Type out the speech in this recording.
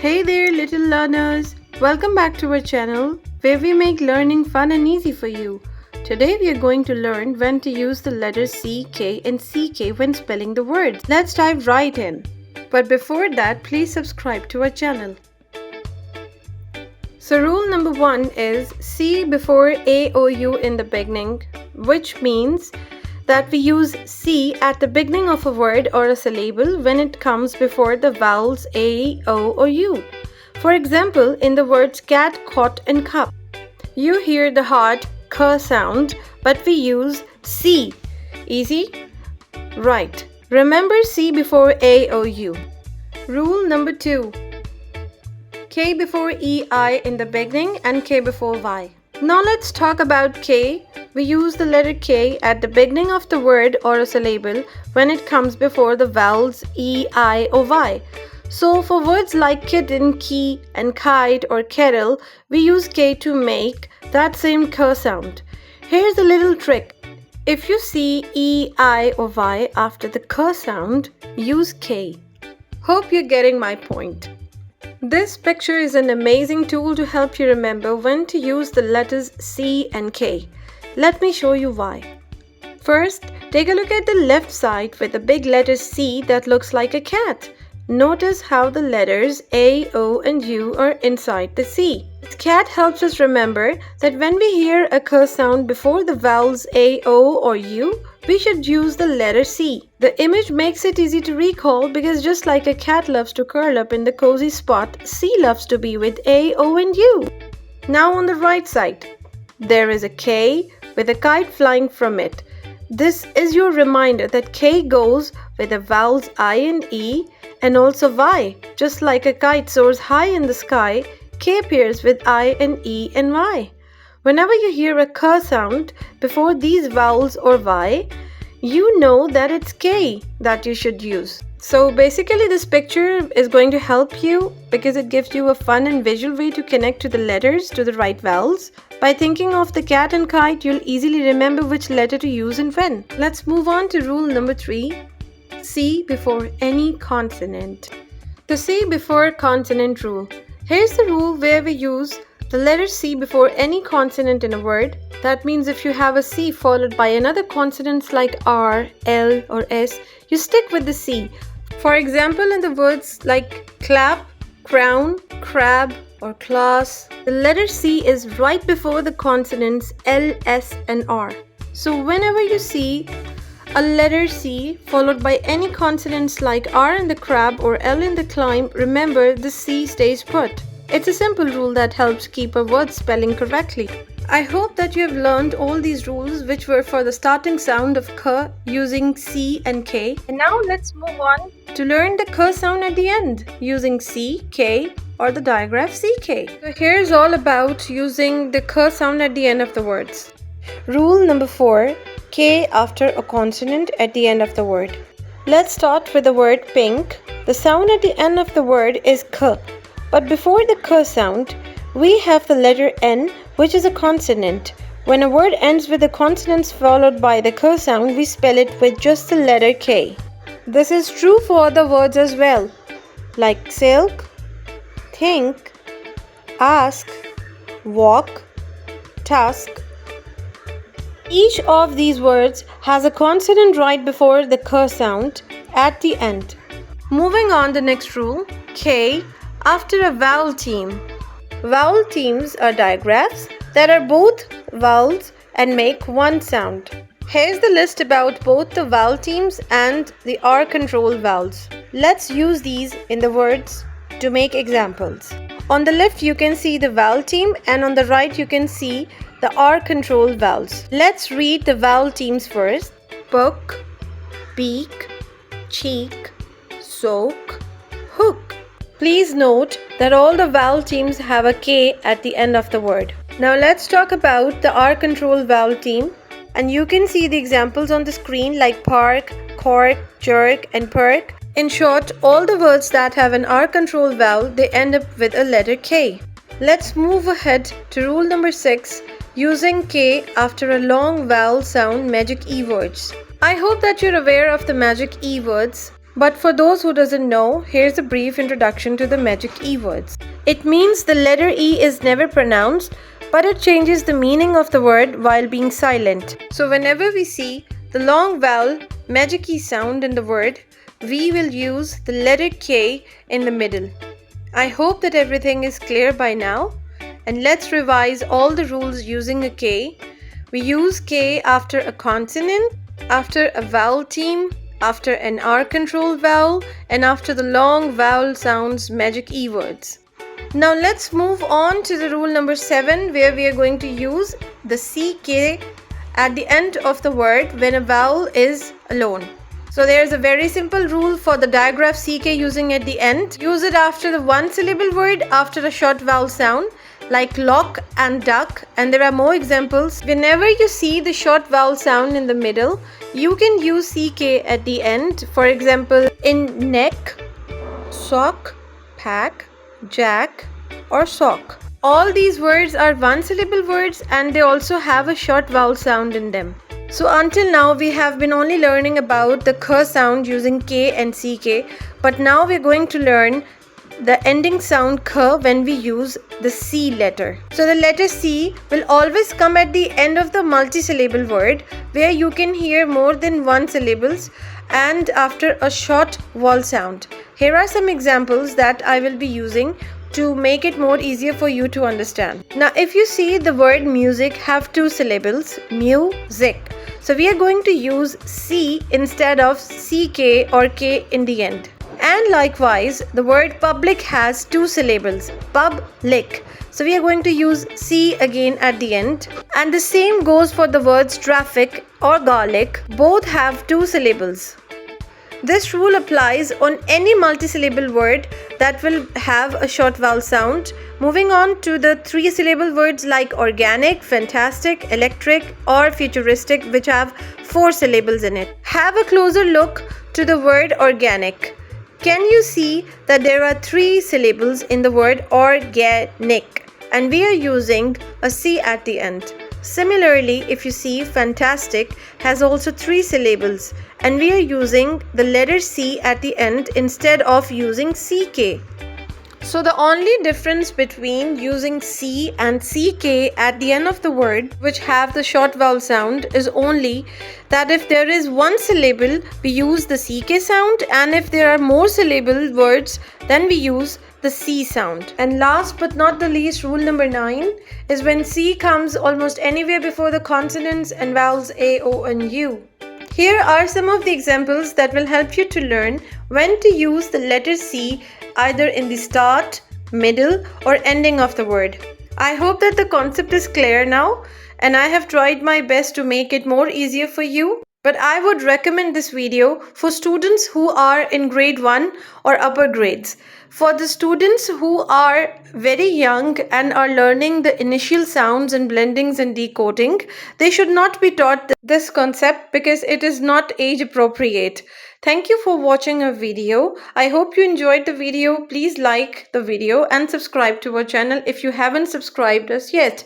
Hey there, little learners! Welcome back to our channel where we make learning fun and easy for you. Today we are going to learn when to use the letters C, K, and CK when spelling the words. Let's dive right in. But before that, please subscribe to our channel. So rule number 1 is C before A or U in the beginning, which means that we use C at the beginning of a word or a syllable when it comes before the vowels A, O, or U. For example, in the words cat, cot, and cup, you hear the hard K sound, but we use C. Easy? Right. Remember C before A or U. Rule number 2. K before EI in the beginning and K before Y. Now let's talk about K. We use the letter K at the beginning of the word or a syllable when it comes before the vowels E, I, or Y. So for words like kitten, key, and kite or kettle, we use K to make that same K sound. Here's a little trick. If you see E, I, or Y after the K sound, use K. Hope you're getting my point. This picture is an amazing tool to help you remember when to use the letters C and K. Let me show you why. First, take a look at the left side with the big letter C that looks like a cat. Notice how the letters A, O, and U are inside the C. This cat helps us remember that when we hear a K sound before the vowels A, O, or U, we should use the letter C. The image makes it easy to recall because just like a cat loves to curl up in the cozy spot, C loves to be with A, O, and U. Now on the right side, there is a K with a kite flying from it. This is your reminder that K goes with the vowels I and E and also Y. Just like a kite soars high in the sky, K pairs with I and E and Y. Whenever you hear a K sound before these vowels or Y, you know that it's K that you should use. So basically this picture is going to help you because it gives you a fun and visual way to connect to the letters to the right vowels. By thinking of the cat and kite, you'll easily remember which letter to use and when. Let's move on to rule number 3. C before any consonant. The C before consonant rule. Here's the rule where we use the letter C before any consonant in a word. That means if you have a C followed by another consonants like R, L, or S, you stick with the C. For example, in the words like clap, crown, crab, or class, the letter C is right before the consonants L, S, and R. So whenever you see a letter C followed by any consonants like R in the crab or L in the climb, remember the C stays put. It's a simple rule that helps keep a word spelling correctly. I hope that you have learned all these rules which were for the starting sound of K using C and K. And now let's move on to learn the K sound at the end using C, K, or the digraph CK. So here's all about using the K sound at the end of the words. Rule number 4. K after a consonant at the end of the word. Let's start with the word pink. The sound at the end of the word is K. But before the K sound, we have the letter N, which is a consonant. When a word ends with the consonants followed by the K sound, we spell it with just the letter K. This is true for other words as well, like silk, think, ask, walk, task. Each of these words has a consonant right before the K sound at the end. Moving on, the next rule, K after a vowel theme. Vowel themes are digraphs that are both vowels and make one sound. Here's the list about both the vowel themes and the R control vowels. Let's use these in the words to make examples. On the left you can see the vowel theme and on the right you can see the R control vowels. Let's read the vowel themes first. Book, beak, cheek, soak, hook. Please note that all the vowel themes have a K at the end of the word. Now let's talk about the R control vowel theme, and you can see the examples on the screen like park, cork, jerk, and perk. In short, all the words that have an R control vowel, they end up with a letter K. Let's move ahead to rule number 6, using K after a long vowel sound magic E words. I hope that you're aware of the magic E words, But for those who doesn't know, here's a brief introduction to the magic E words. It means the letter E is never pronounced, but it changes the meaning of the word while being silent. So whenever we see the long vowel magic E sound in the word, we will use the letter K in the middle. I hope that everything is clear by now, and let's revise all the rules using a K. We use K after a consonant, after a vowel theme, after an R control vowel, and after the long vowel sounds magic E words. Now let's move on to the rule number 7, where we are going to use the CK at the end of the word when a vowel is alone. So there's a very simple rule for the digraph CK using at the end. Use it after the one syllable word after a short vowel sound like lock and duck, and there are more examples. Whenever you see the short vowel sound in the middle, you can use CK at the end. For example, in neck, sock, pack, jack, or sock. All these words are one syllable words and they also have a short vowel sound in them. So until now we have been only learning about the k sound using K and CK, but now we're going to learn the ending sound k when we use the C letter. So the letter C will always come at the end of the multi-syllable word where you can hear more than one syllables and after a short vowel sound. Here are some examples that I will be using to make it more easier for you to understand. Now if you see the word music have two syllables, music. So we are going to use C instead of CK or K in the end. And likewise, the word public has two syllables, public. So we are going to use C again at the end. And the same goes for the words traffic or garlic. Both have two syllables. This rule applies on any multi-syllable word that will have a short vowel sound. Moving on to the three-syllable words like organic, fantastic, electric, or futuristic, which have four syllables in it. Have a closer look to the word organic. Can you see that there are three syllables in the word organic and we are using a C at the end? Similarly, if you see fantastic has also three syllables and we are using the letter C at the end instead of using CK. So the only difference between using C and CK at the end of the word which have the short vowel sound is only that if there is one syllable we use the CK sound, and if there are more syllable words then we use the C sound. And last but not the least, rule number 9 is when C comes almost anywhere before the consonants and vowels A, O and U. Here are some of the examples that will help you to learn when to use the letter C either in the start, middle or ending of the word. I hope that the concept is clear now and I have tried my best to make it more easier for you. But I would recommend this video for students who are in grade 1 or upper grades. For the students who are very young and are learning the initial sounds and blendings and decoding, they should not be taught this concept because it is not age appropriate. Thank you for watching our video. I hope you enjoyed the video. Please like the video and subscribe to our channel if you haven't subscribed us yet.